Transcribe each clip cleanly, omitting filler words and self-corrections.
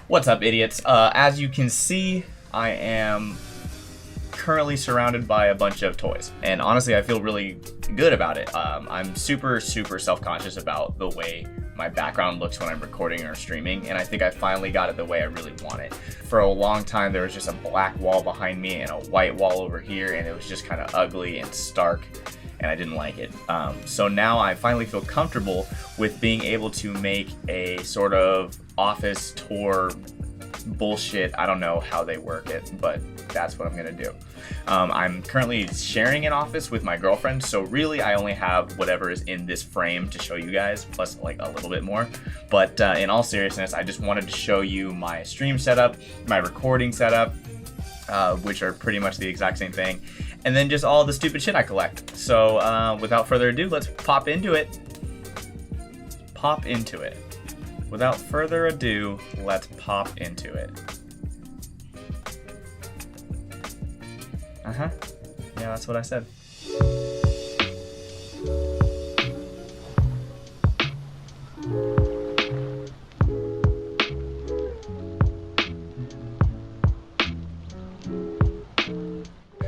What's up, idiots? As you can see, I am currently surrounded by a bunch of toys, and honestly I feel really good about it. I'm super self-conscious about the way my background looks when I'm recording or streaming, and I think I finally got it the way I really want it. For a long time there was just a black wall behind me and a white wall over here, and it was just kind of ugly and stark, and I didn't like it. So now I finally feel comfortable with being able to make a sort of office tour bullshit. I don't know how they work it, but that's what I'm gonna do. I'm currently sharing an office with my girlfriend, so really I only have whatever is in this frame to show you guys, plus like a little bit more. But in all seriousness, I just wanted to show you my stream setup, my recording setup, which are pretty much the exact same thing, and then just all the stupid shit I collect. So without further ado, let's pop into it. Without further ado, let's pop into it. Yeah, that's what I said.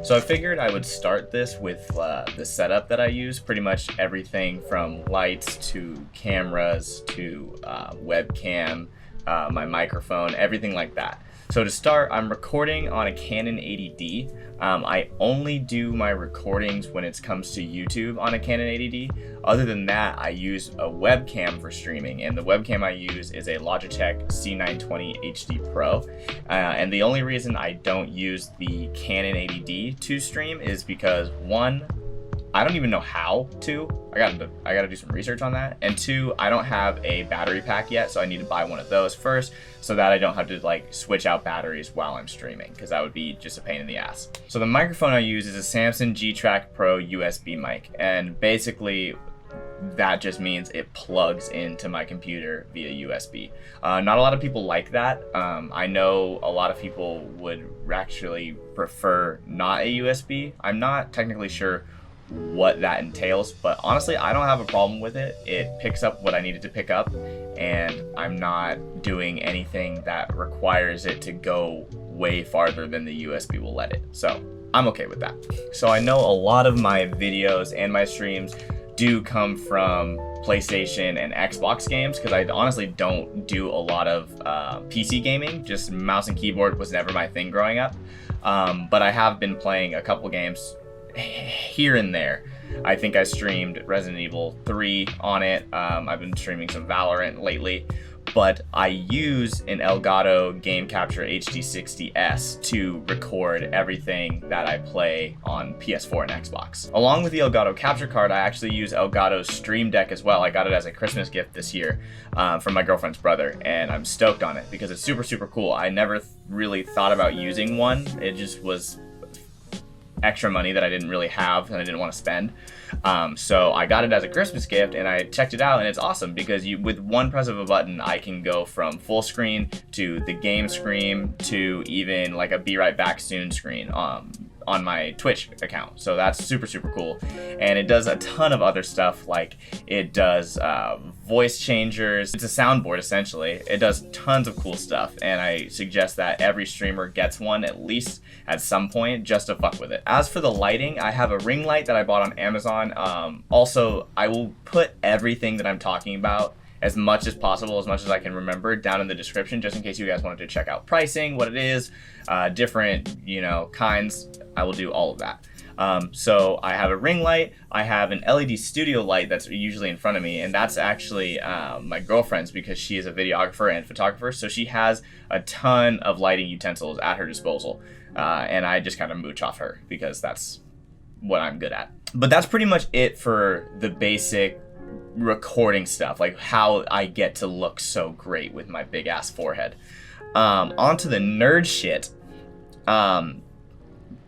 So I figured I would start this with the setup that I use. Pretty much everything from lights to cameras to webcam, my microphone, everything like that. So to start, I'm recording on a Canon 80D. I only do my recordings when it comes to YouTube on a Canon 80D. Other than that, I use a webcam for streaming, and the webcam I use is a Logitech C920 HD Pro. And the only reason I don't use the Canon 80D to stream is because, one, I don't even know how to. I gotta do some research on that. And two, I don't have a battery pack yet, so I need to buy one of those first so that I don't have to like switch out batteries while I'm streaming, because that would be just a pain in the ass. So the microphone I use is a SAMSON GTRACK Pro USB mic, and basically that just means it plugs into my computer via USB. Not a lot of people like that. I know a lot of people would actually prefer not a USB. I'm not technically sure what that entails, but honestly I don't have a problem with it. It picks up what I needed to pick up, and I'm not doing anything that requires it to go way farther than the USB will let it, so I'm okay with that. So I know a lot of my videos and my streams do come from PlayStation and Xbox games, because I honestly don't do a lot of PC gaming. Just mouse and keyboard was never my thing growing up, but I have been playing a couple games here and there. I think I streamed Resident Evil 3 on it. I've been streaming some Valorant lately, but I use an ELGATO Game Capture HD60S to record everything that I play on PS4 and Xbox. Along with the ELGATO capture card, I actually use ELGATO's Stream Deck as well. I got it as a Christmas gift this year from my girlfriend's brother, and I'm stoked on it because it's super cool. I never really thought about using one. It just was extra money that I didn't really have and I didn't want to spend. So I got it as a Christmas gift, and I checked it out, and it's awesome because with one press of a button I can go from full screen to the game screen to even like a be right back soon screen on my Twitch account. So that's super cool. And it does a ton of other stuff, like it does voice changers. It's a soundboard essentially. It does tons of cool stuff, and I suggest that every streamer gets one at least at some point just to fuck with it. As for the lighting, I have a ring light that I bought on Amazon. Also, I will put everything that I'm talking about as much as possible, as much as I can remember, down in the description, just in case you guys wanted to check out pricing, what it is, different, kinds. I will do all of that. So I have a ring light, I have an LED studio light that's usually in front of me, and that's actually my girlfriend's because she is a videographer and photographer, so she has a ton of lighting utensils at her disposal, and I just kind of mooch off her because that's what I'm good at. But that's pretty much it for the basic recording stuff, like how I get to look so great with my big ass forehead. Onto the nerd shit.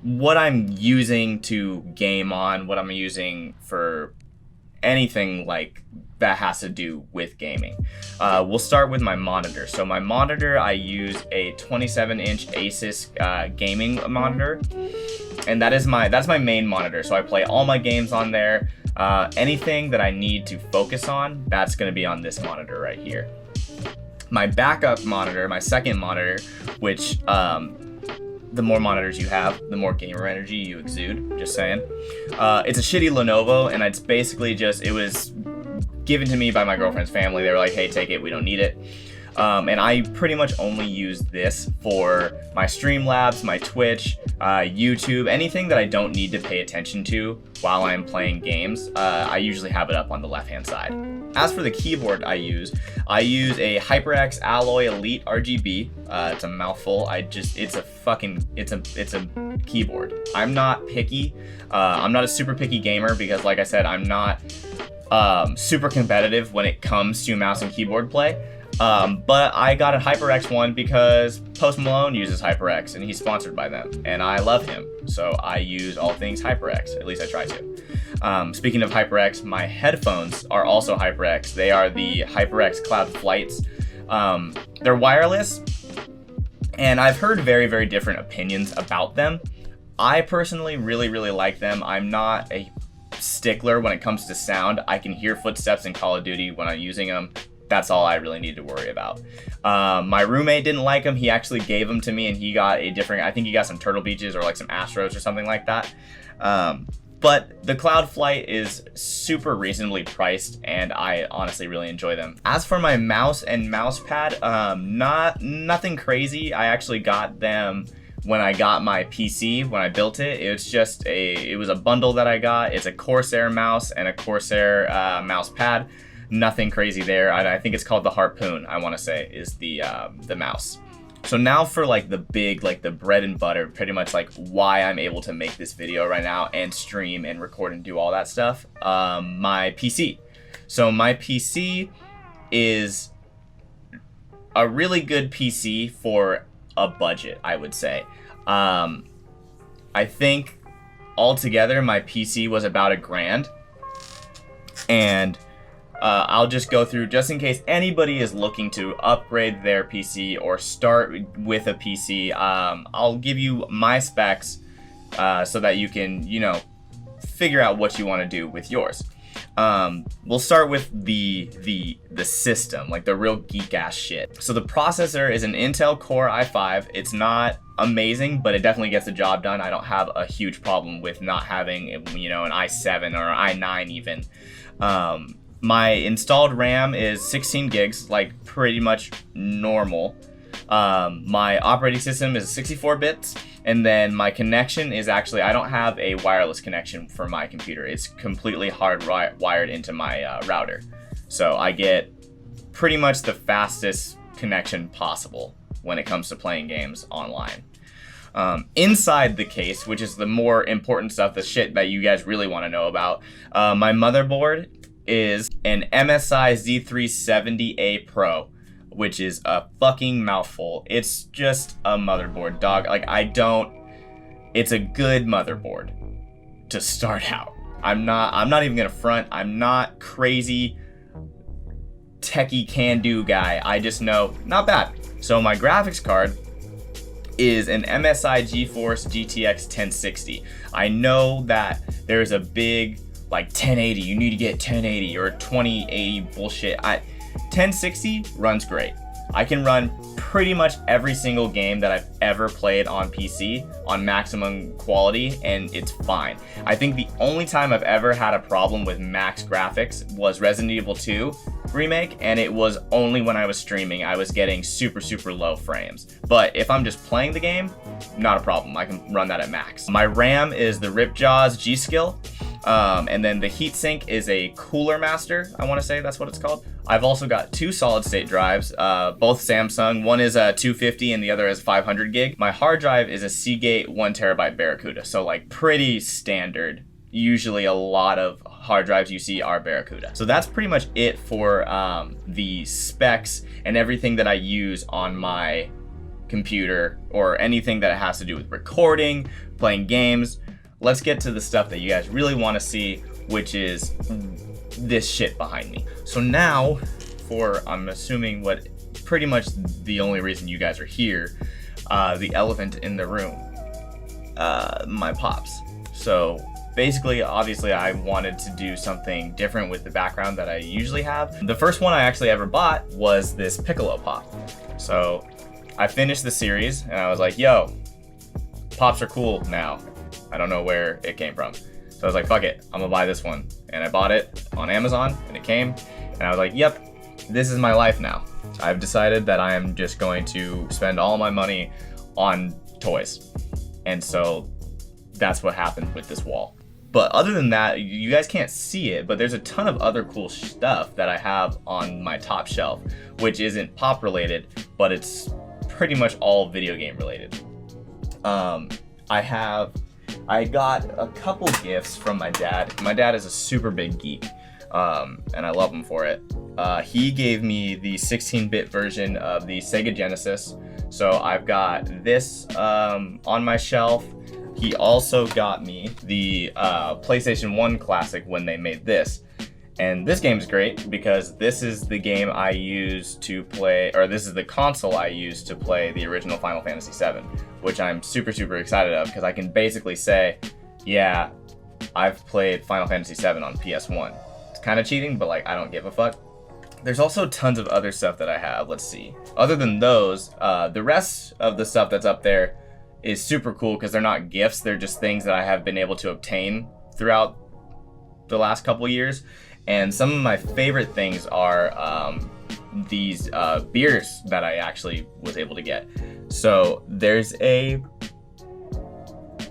What I'm using to game on, what I'm using for anything like that has to do with gaming. We'll start with my monitor. So my monitor, I use a 27-inch ASUS gaming monitor, and that's my main monitor. So I play all my games on there. Anything that I need to focus on, that's going to be on this monitor right here. My backup monitor, my second monitor, which the more monitors you have, the more gamer energy you exude, just saying. It's a shitty Lenovo, and it's basically just, it was given to me by my girlfriend's family. They were like, hey, take it, we don't need it. And I pretty much only use this for my Streamlabs, my Twitch, YouTube, anything that I don't need to pay attention to while I'm playing games. I usually have it up on the left-hand side. As for the keyboard I use a HYPERX Alloy Elite RGB. It's a mouthful. It's a keyboard. I'm not picky. I'm not a super picky gamer because, like I said, I'm not super competitive when it comes to mouse and keyboard play. But I got a HYPERX one because Post Malone uses HYPERX and he's sponsored by them, and I love him, so I use all things HYPERX, at least I try to. Speaking of HYPERX, my headphones are also HYPERX. They are the HYPERX Cloud Flights. They're wireless, and I've heard very, very different opinions about them. I personally really, really like them. I'm not a stickler when it comes to sound. I can hear footsteps in Call of Duty when I'm using them. That's all I really need to worry about. My roommate didn't like them. He actually gave them to me, and he got a different, I think he got some Turtle Beaches or like some Astros or something like that. But the Cloud Flight is super reasonably priced, and I honestly really enjoy them. As for my mouse and mouse pad, nothing crazy. I actually got them when I got my PC, when I built it. It was a bundle that I got. It's a CORSAIR mouse and a CORSAIR mouse pad. Nothing crazy there. I think it's called the Harpoon, I want to say, is the mouse. So now for like the big, like the bread and butter, pretty much like why I'm able to make this video right now and stream and record and do all that stuff. My PC. So my PC is a really good PC for a budget, I would say. I think altogether my PC was about $1,000, and I'll just go through just in case anybody is looking to upgrade their PC or start with a PC. I'll give you my specs so that you can, figure out what you want to do with yours. We'll start with the system, like the real geek ass shit. So the processor is an Intel Core i5. It's not amazing, but it definitely gets the job done. I don't have a huge problem with not having, an i7 or i9 even. My installed RAM is 16 gigs, like pretty much normal. My operating system is 64 bits, and then my connection is actually, I don't have a wireless connection for my computer. It's completely hardwired into my router. So I get pretty much the fastest connection possible when it comes to playing games online. Inside the case, which is the more important stuff, the shit that you guys really want to know about, my motherboard is an MSI Z370A Pro, which is a fucking mouthful. It's just a motherboard, dog. Like, it's a good motherboard to start out. I'm not even gonna front. I'm not crazy techie can-do guy. I just know, not bad. So my graphics card is an MSI GeForce GTX 1060. I know that there's a big, like 1080, you need to get 1080 or 2080 bullshit. 1060 runs great. I can run pretty much every single game that I've ever played on PC on maximum quality, and it's fine. I think the only time I've ever had a problem with max graphics was Resident Evil 2 Remake, and it was only when I was streaming. I was getting super, super low frames. But if I'm just playing the game, not a problem. I can run that at max. My RAM is the Ripjaws G-Skill. And then the heatsink is a Cooler Master, I want to say that's what it's called. I've also got 2 solid state drives, both Samsung. One is a 250 and the other is 500 gig. My hard drive is a Seagate 1TB Barracuda, so like pretty standard. Usually a lot of hard drives you see are Barracuda. So that's pretty much it for the specs and everything that I use on my computer, or anything that has to do with recording, playing games. Let's get to the stuff that you guys really want to see, which is this shit behind me. So now, I'm assuming what pretty much the only reason you guys are here, the elephant in the room, my pops. So basically, obviously, I wanted to do something different with the background that I usually have. The first one I actually ever bought was this Piccolo Pop. So I finished the series and I was like, yo, pops are cool now. I don't know where it came from. So I was like, fuck it, I'm gonna buy this one. And I bought it on Amazon and it came and I was like, yep, this is my life now. I've decided that I am just going to spend all my money on toys. And so that's what happened with this wall. But other than that, you guys can't see it, but there's a ton of other cool stuff that I have on my top shelf, which isn't pop related, but it's pretty much all video game related. I got a couple gifts from my dad. My dad is a super big geek, and I love him for it. He gave me the 16-bit version of the Sega Genesis, so I've got this on my shelf. He also got me the PlayStation 1 Classic when they made this. And this game's great because this is the game I use to play, or this is the console I use to play the original Final Fantasy VII, which I'm super, super excited of because I can basically say, yeah, I've played Final Fantasy VII on PS1. It's kind of cheating, but like, I don't give a fuck. There's also tons of other stuff that I have. Let's see. Other than those, the rest of the stuff that's up there is super cool because they're not gifts. They're just things that I have been able to obtain throughout the last couple years. And some of my favorite things are these beers that I actually was able to get. So there's a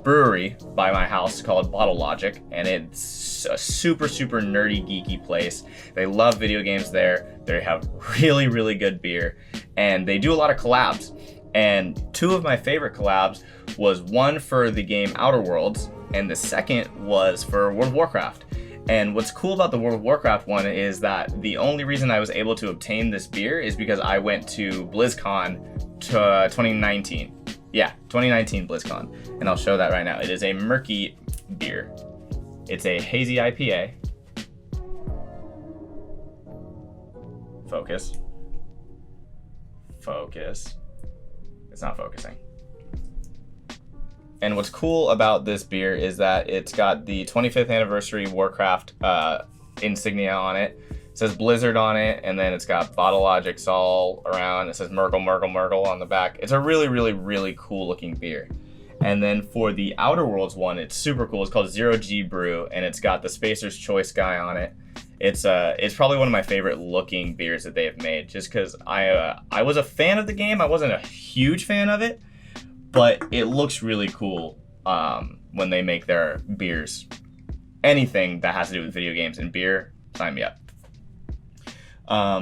brewery by my house called Bottle Logic, and it's a super, super nerdy, geeky place. They love video games there. They have really, really good beer, and they do a lot of collabs. And two of my favorite collabs was one for the game Outer Worlds, and the second was for World of Warcraft. And what's cool about the World of Warcraft one is that the only reason I was able to obtain this beer is because I went to BlizzCon 2019. Yeah, 2019 BlizzCon. And I'll show that right now. It is a murky beer. It's a hazy IPA. Focus. Focus. It's not focusing. And what's cool about this beer is that it's got the 25th anniversary Warcraft insignia on it. It says Blizzard on it, and then it's got Bottle Logics all around. It says Murgle, Murgle, Murgle on the back. It's a really, really, really cool looking beer. And then for the Outer Worlds one, it's super cool. It's called Zero G Brew, and it's got the Spacer's Choice guy on it. It's probably one of my favorite looking beers that they have made, just because I was a fan of the game. I wasn't a huge fan of it, but it looks really cool when they make their beers. Anything that has to do with video games and beer, sign me up.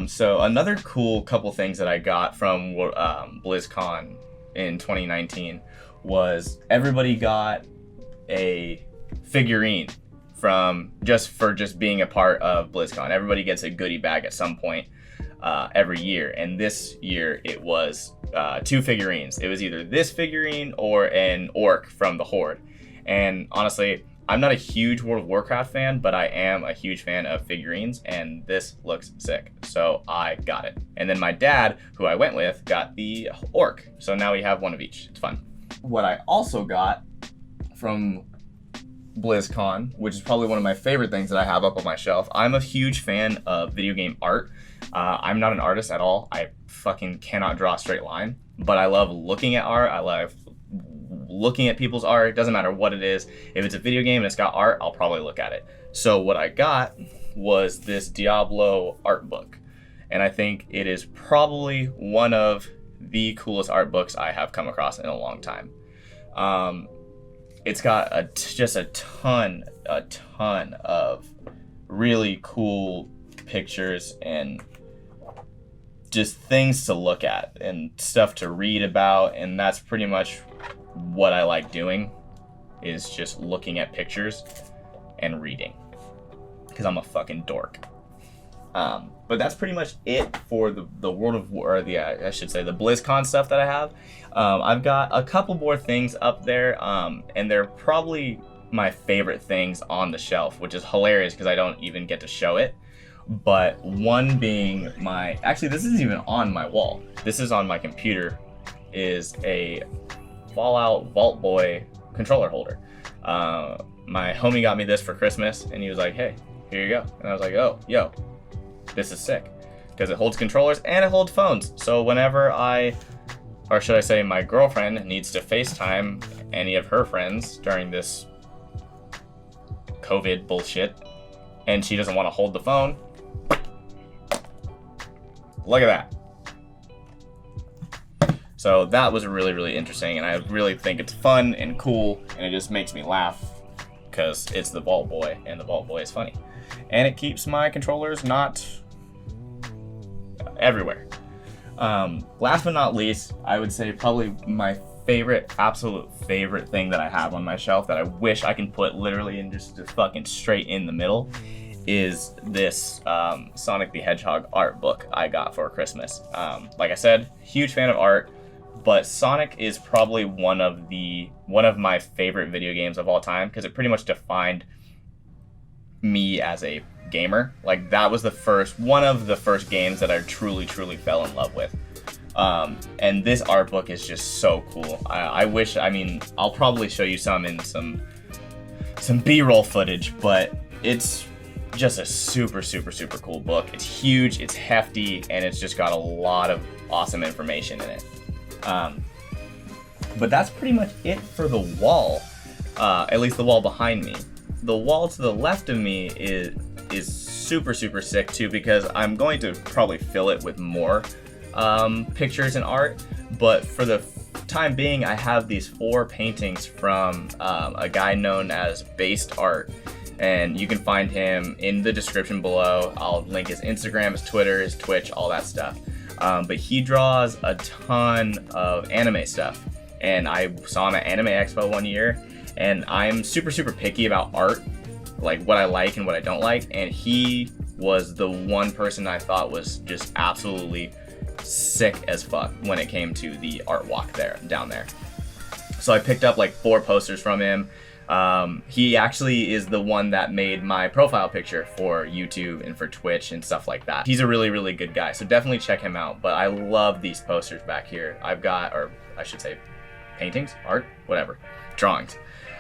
So another cool couple things that I got from BlizzCon in 2019 was everybody got a figurine for just being a part of BlizzCon. Everybody gets a goodie bag at some point every year, and this year it was 2 figurines. It was either this figurine or an orc from the Horde. And honestly, I'm not a huge World of Warcraft fan, but I am a huge fan of figurines, and this looks sick, so I got it. And then my dad, who I went with, got the orc, so now we have one of each. It's fun. What I also got from BlizzCon, which is probably one of my favorite things that I have up on my shelf. I'm a huge fan of video game art. I'm not an artist at all. I fucking cannot draw a straight line, but I love looking at art. I love looking at people's art. It doesn't matter what it is. If it's a video game and it's got art, I'll probably look at it. So what I got was this Diablo art book, and I think it is probably one of the coolest art books I have come across in a long time. It's got just a ton of really cool pictures and just things to look at and stuff to read about, and that's pretty much what I like doing, is just looking at pictures and reading, because I'm a fucking dork. But that's pretty much it for the World of War, or I should say the BlizzCon stuff that I have. I've got a couple more things up there, and they're probably my favorite things on the shelf, which is hilarious because I don't even get to show it. But one being actually this isn't even on my wall. This is on my computer, is a Fallout Vault Boy controller holder. my homie got me this for Christmas, and he was like, hey, here you go. And I was like, oh, yo, this is sick. Because it holds controllers and it holds phones. So whenever or should I say my girlfriend needs to FaceTime any of her friends during this COVID bullshit, and she doesn't want to hold the phone, look at that. So that was really, really interesting, and I really think it's fun and cool, and it just makes me laugh because it's the Vault Boy, and the Vault Boy is funny. And it keeps my controllers not everywhere. Last but not least, I would say probably my absolute favorite thing that I have on my shelf that I wish I can put literally in just fucking straight in the middle is this Sonic the Hedgehog art book I got for Christmas. Like I said, huge fan of art, but Sonic is probably one of my favorite video games of all time because it pretty much defined me as a gamer. Like that was one of the first games that I truly fell in love with. And this art book is just so cool. I mean, I'll probably show you some in some B-roll footage, but it's just a super cool book. It's huge, it's hefty, and it's just got a lot of awesome information in it. But that's pretty much it for the wall, at least the wall behind me. The wall to the left of me is super sick too, because I'm going to probably fill it with more pictures and art, but for the time being I have these 4 paintings from a guy known as Based Art, and you can find him in the description below. I'll link his Instagram, his Twitter, his Twitch, all that stuff. But he draws a ton of anime stuff, and I saw him at Anime Expo one year, and I'm super picky about art, like what I like and what I don't like, and he was the one person I thought was just absolutely sick as fuck when it came to the art walk down there. So I picked up like 4 posters from him. He actually is the one that made my profile picture for YouTube and for Twitch and stuff like that. He's a really good guy, so definitely check him out. But I love these posters back here. I've got, or I should say paintings, art, whatever, drawings.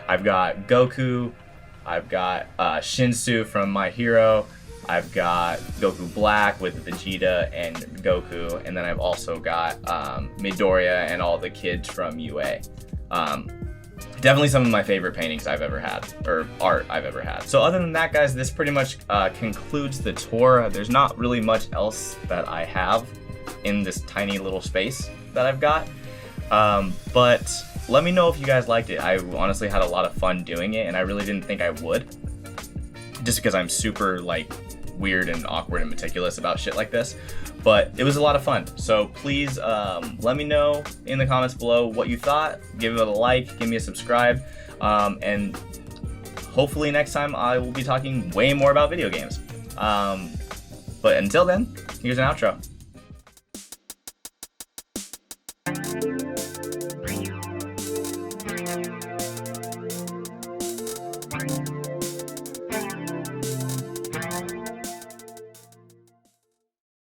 I've got Goku, I've got Shinsu from My Hero, I've got Goku Black with Vegeta and Goku, and then I've also got Midoriya and all the kids from UA. Definitely some of my favorite paintings I've ever had, or art I've ever had. So other than that, guys, this pretty much concludes the tour. There's not really much else that I have in this tiny little space that I've got. But let me know if you guys liked it. I honestly had a lot of fun doing it, and I really didn't think I would, just because I'm super like weird and awkward and meticulous about shit like this. But it was a lot of fun. So please let me know in the comments below what you thought. Give it a like, give me a subscribe, and hopefully next time I will be talking way more about video games. But until then, here's an outro.